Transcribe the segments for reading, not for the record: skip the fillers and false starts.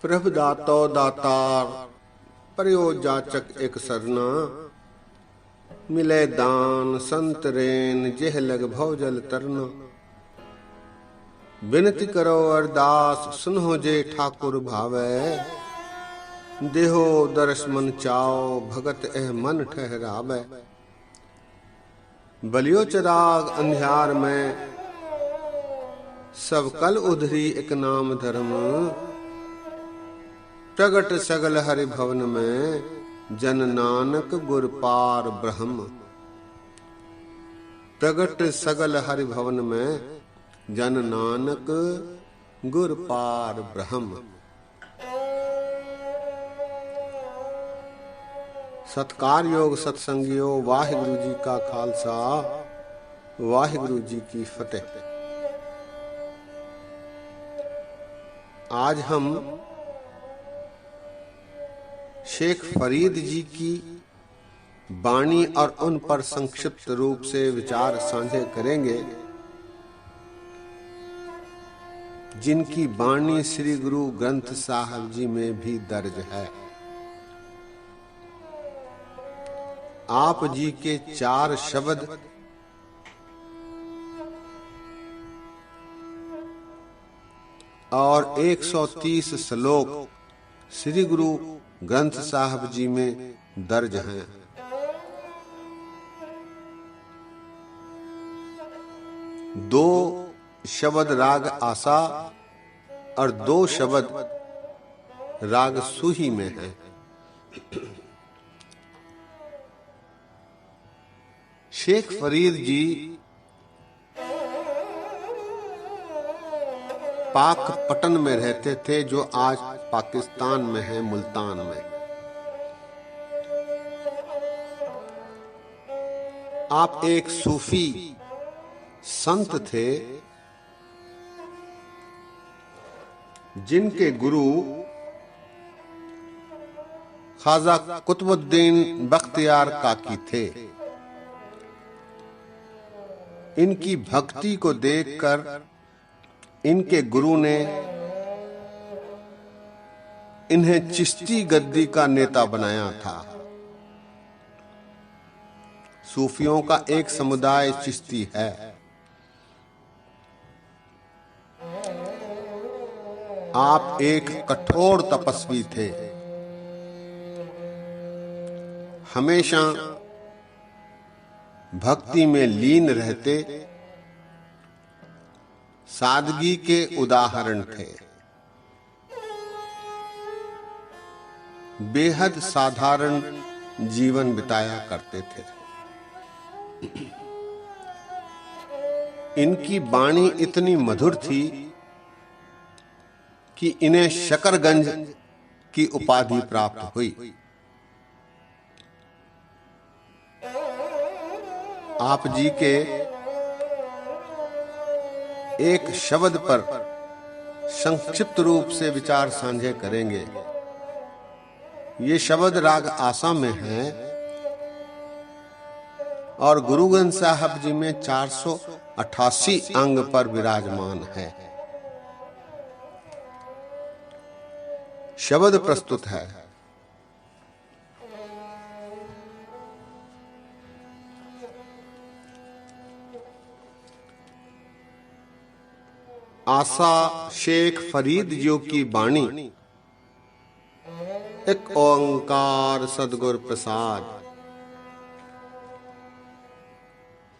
प्रभु दातो दातार प्रयो जाचक एक सरना। मिले दान संत रेन जेह लग भव जल तरना। बिनती करो अरदास सुनो जे ठाकुर भावै। देहो दर्श मन चाओ भगत एह मन ठहरावै। बलियो चिराग अंधियार में सब कल उधरी एक नाम धर्म। प्रगट सगल हरि भवन में जन नानक गुर पार ब्रह्म। प्रगट सगल हरि भवन में जन नानक गुर पार ब्रह्म। सत्कार योग सत्संगियो वाहिगुरु जी का खालसा वाहिगुरु जी की फतेह। आज हम शेख फरीद जी की वाणी और उन पर संक्षिप्त रूप से विचार साझे करेंगे, जिनकी वाणी श्री गुरु ग्रंथ साहब जी में भी दर्ज है। आप जी के 4 शब्द और 130 श्लोक श्री गुरु ग्रंथ साहब जी में दर्ज हैं। दो शब्द राग आसा और 2 शब्द राग सूही में हैं। शेख फरीद जी पाक पटन में रहते थे, जो आज पाकिस्तान में है, मुल्तान में। आप एक सूफी संत थे, जिनके गुरु ख्वाजा कुतुबुद्दीन बख्तियार काकी थे। इनकी भक्ति को देखकर इनके गुरु ने इन्हें चिश्ती गद्दी का नेता बनाया था। सूफियों का एक समुदाय चिश्ती है। आप एक कठोर तपस्वी थे। हमेशा भक्ति में लीन रहते, सादगी के उदाहरण थे। बेहद साधारण जीवन बिताया करते थे। इनकी वाणी इतनी मधुर थी कि इन्हें शकरगंज की उपाधि प्राप्त हुई। आप जी के एक शब्द पर संक्षिप्त रूप से विचार साझे करेंगे। ये शब्द राग आसा में है और गुरु ग्रंथ साहब जी में 488 अंग पर विराजमान है। शब्द प्रस्तुत है। आसा शेख फरीद जी की वाणी। एक ओंकार सदगुर प्रसाद।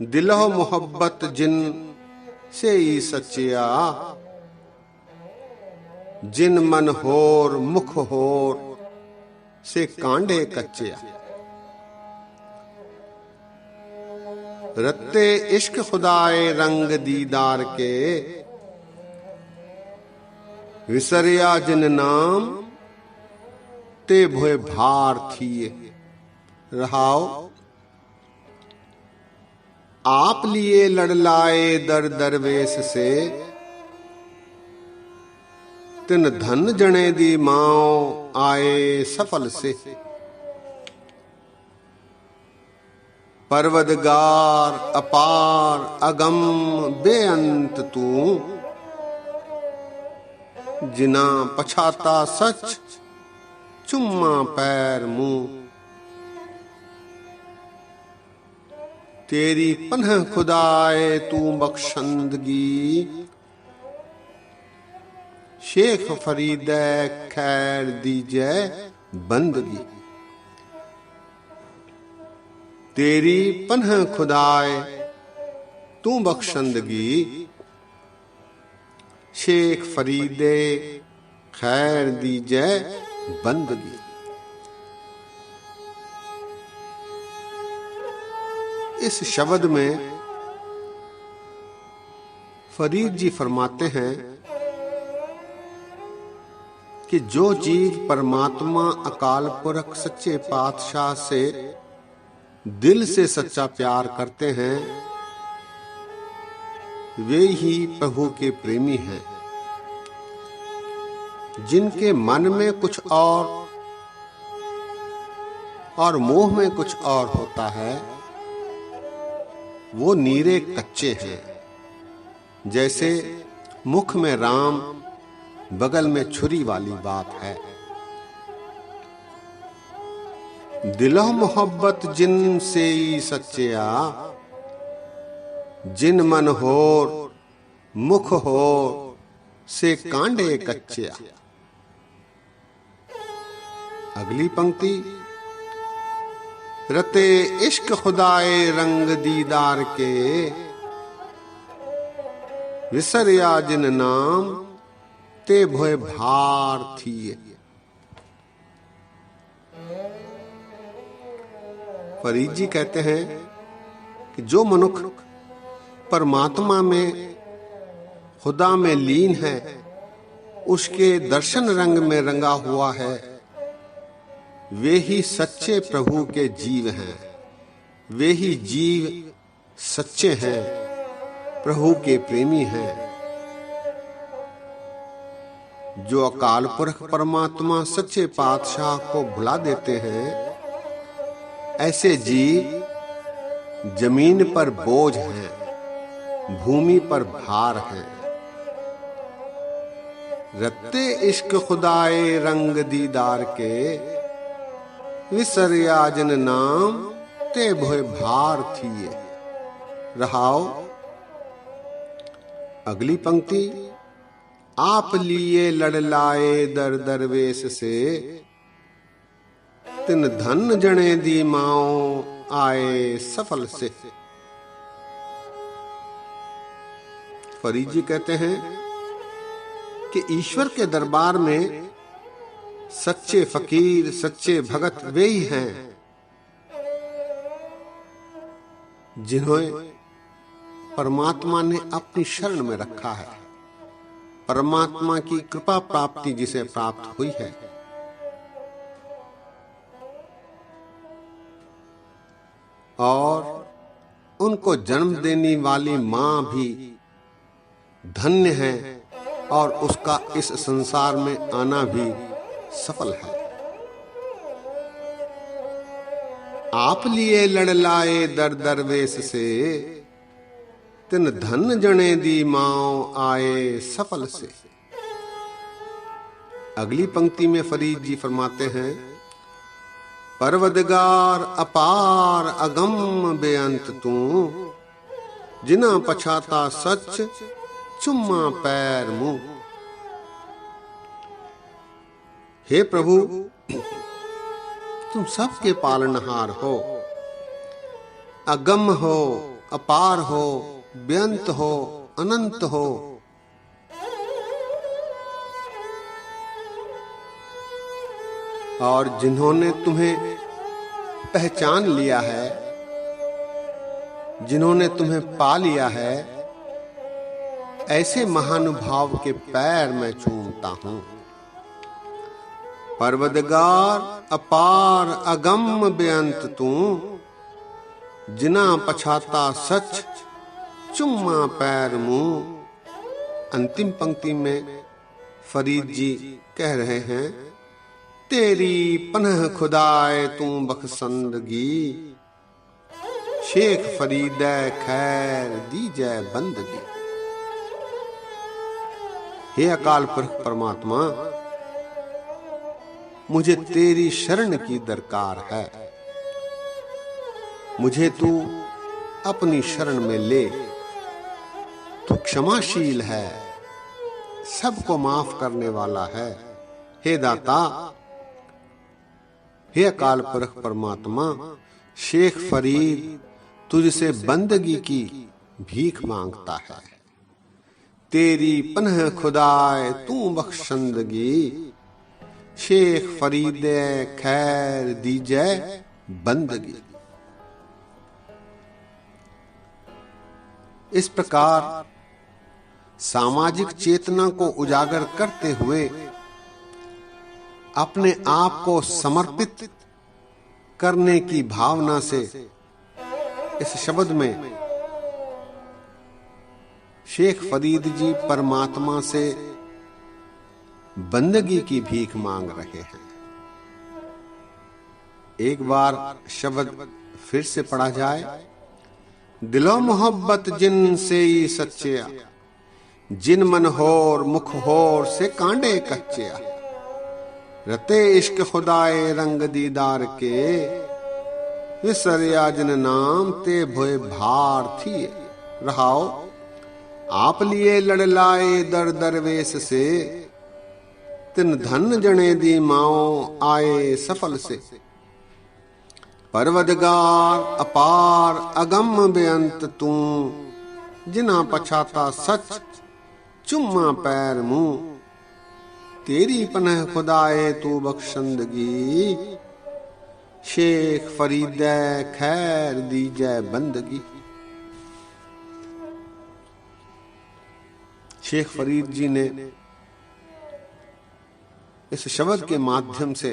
दिलो मोहब्बत जिन से ही सच्चिया। जिन मन होर मुख होर से कांडे कच्चिया। रत्ते इश्क खुदाए रंग दीदार के। विसरिया जिन नाम ते भोए भार थिए। रहाओ आप लिए लड़लाए दर दरवेश से। तिन धन जने दी माओ आए सफल से। परवदगार अपार अगम बेअंत तू। जिना पछाता सच, चुम्मा पैर मुंह। तेरी पन्ह खुदाए तू बख्शंदगी, शेख फरीद खैर दीजे बंदगी। तेरी पन्ह खुदाए तू बख्शंदगी, शेख फरीदे खैर दीजे बंदगी। इस शब्द में फरीद जी फरमाते हैं कि जो जीव परमात्मा अकाल पुरख सच्चे पातशाह से दिल से सच्चा प्यार करते हैं, वे ही प्रभु के प्रेमी हैं। जिनके मन में कुछ और मोह में कुछ और होता है, वो नीरे कच्चे हैं। जैसे मुख में राम, बगल में छुरी वाली बात है। दिलो मोहब्बत जिन से ही सच्चिया, जिन मन होर मुख होर से कांडे कच्चिया। अगली पंक्ति, रते इश्क खुदाए रंग दीदार के, विसरिया जिन नाम ते भोए भार थिए। फरीद जी कहते हैं कि जो मनुष्य परमात्मा में, खुदा में लीन है, उसके दर्शन रंग में रंगा हुआ है, वे ही सच्चे प्रभु के जीव हैं। वे ही जीव सच्चे हैं, प्रभु के प्रेमी हैं। जो अकाल पुरख परमात्मा सच्चे पातशाह को भुला देते हैं, ऐसे जीव जमीन पर बोझ हैं, भूमि पर भार हैं। रत्ते इश्क खुदाए रंग दीदार के, विसरिया जिन नाम ते भोए भार थिए। रहाओ अगली पंक्ति, आप लिए लड़लाए दर दरवेश से, तिन धन जने दी माओ आए सफल से। फरीद जी कहते हैं कि ईश्वर के दरबार में सच्चे फकीर, सच्चे भगत वे ही हैं जिन्हें परमात्मा ने अपनी शरण में रखा है, परमात्मा की कृपा प्राप्ति जिसे प्राप्त हुई है। और उनको जन्म देने वाली मां भी धन्य है, और उसका इस संसार में आना भी सफल है। आप लिए लड़लाए दर दरवेश से, तिन धन जने दी माओ आए सफल से। अगली पंक्ति में फरीद जी फरमाते हैं, परवदगार अपार अगम बेअंत तू, जिना पछाता सच चुम्मा पैर मुंह। हे प्रभु, तुम सबके पालनहार हो, अगम हो, अपार हो, बेअंत हो, अनंत हो। और जिन्होंने तुम्हें पहचान लिया है, जिन्होंने तुम्हें पा लिया है, ऐसे महानुभाव के पैर मैं चूमता हूं। परवदगार अपार अगम बेअंत तू, जिना पछाता सच चुम्मा पैर मुंह। अंतिम पंक्ति में फरीद जी कह रहे हैं, तेरी पनह खुदाए तू बख्शंदगी, शेख फरीद खैर दीजे बंदगी। हे अकाल पुरख परमात्मा, मुझे तेरी शरण की दरकार है। मुझे तू अपनी शरण में ले। तू क्षमाशील है, सबको माफ करने वाला है। हे दाता, हे अकाल पुरख परमात्मा, शेख फरीद तुझसे बंदगी की भीख मांगता है। तेरी पनह खुदाए तू बख्शंदगी, शेख फरीद खैर दीजे बंदगी। इस प्रकार सामाजिक चेतना को उजागर करते हुए अपने आप को समर्पित करने की भावना से इस शब्द में शेख फरीद जी परमात्मा से बंदगी की भीख मांग रहे हैं। एक बार शब्द फिर से पढ़ा जाए। दिलो मोहब्बत जिन से ही सच्चिया, जिन मन होर मुख होर से कांडे कच्चिया। रते इश्क खुदाए रंग दीदार के, विसरिया जिन नाम ते भोए भार थी। रहाओ आप लिए लड़ लाए दर दरवेश से, तिन धन जने दी माओ आए सफल से। परवदगार अपार अगम बेअंत तू, जिना पछाता सच चुम्मा पैर मुंह। तेरी पनह खुदाए तू बख्शंदगी, शेख फरीद खैर दीजै बंदगी। शेख फरीद जी ने इस शब्द के माध्यम से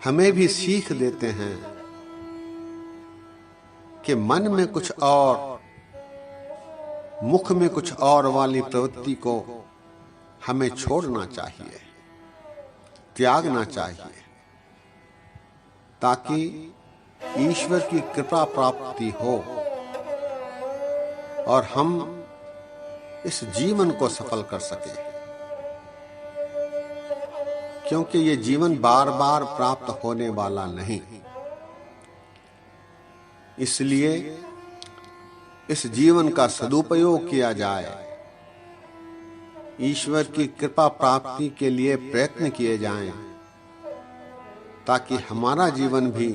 हमें भी सीख देते हैं कि मन में कुछ और, मुख में कुछ और वाली प्रवृत्ति को हमें छोड़ना चाहिए, त्यागना चाहिए, ताकि ईश्वर की कृपा प्राप्ति हो और हम इस जीवन को सफल कर सकें। क्योंकि ये जीवन बार बार प्राप्त होने वाला नहीं, इसलिए इस जीवन का सदुपयोग किया जाए, ईश्वर की कृपा प्राप्ति के लिए प्रयत्न किए जाएं, ताकि हमारा जीवन भी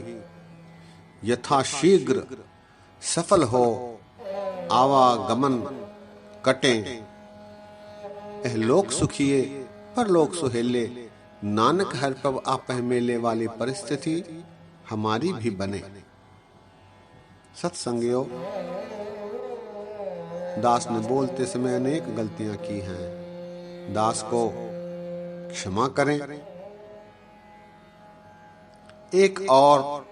यथाशीघ्र सफल हो, आवागमन कटे। एह लोक सुखिए परलोक सुहेले, नानक हर पव आपह मेले वाली परिस्थिति हमारी भी बने। सत्संगियों, दास ने बोलते समय अनेक गलतियां की हैं। दास को क्षमा करें। एक और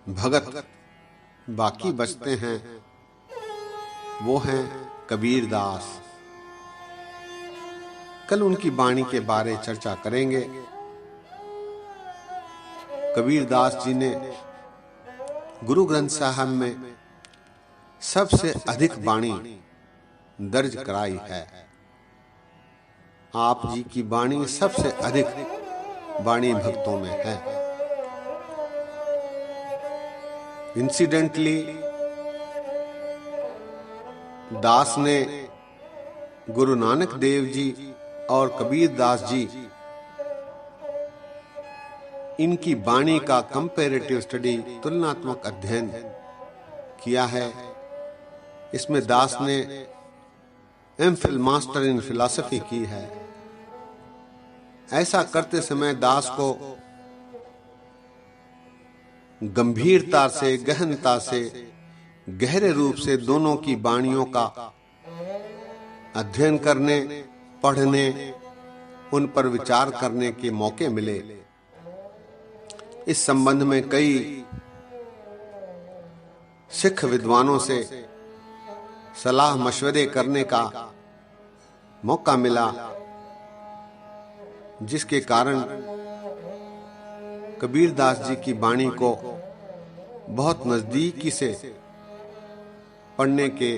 भगत बाकी बचते हैं, वो हैं कबीर दास। कल उनकी वाणी के बारे चर्चा करेंगे। कबीर दास जी ने गुरु ग्रंथ साहब में सबसे अधिक वाणी दर्ज कराई है। आप जी की वाणी सबसे अधिक वाणी भक्तों में है। इंसिडेंटली दास ने गुरु नानक देव जी और कबीर दास जी, इनकी वाणी का कंपैरेटिव स्टडी, तुलनात्मक अध्ययन किया है। इसमें दास ने एमफिल मास्टर इन फिलॉसफी की है। ऐसा करते समय दास को गंभीरता से, गहनता से, गहरे रूप से दोनों की वाणियों का अध्ययन करने, पढ़ने, उन पर विचार करने के मौके मिले। इस संबंध में कई सिख विद्वानों से सलाह मशवरे करने का मौका मिला, जिसके कारण कबीर दास जी की वाणी को बहुत नजदीकी से पढ़ने के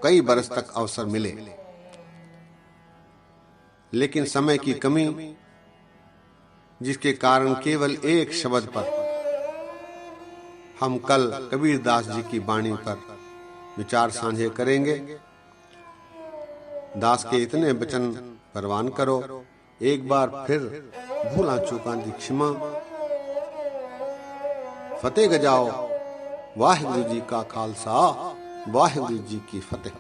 कई बरस तक अवसर मिले, लेकिन समय की कमी, जिसके कारण केवल एक शब्द पर हम कल कबीर दास जी की वाणी पर विचार साझे करेंगे। दास के इतने वचन परवान करो, एक बार फिर भूला चूकां दी क्षमा। फतेह गजाओ, वाहिगुरु जी का खालसा, वाहिगुरु जी की फतेह।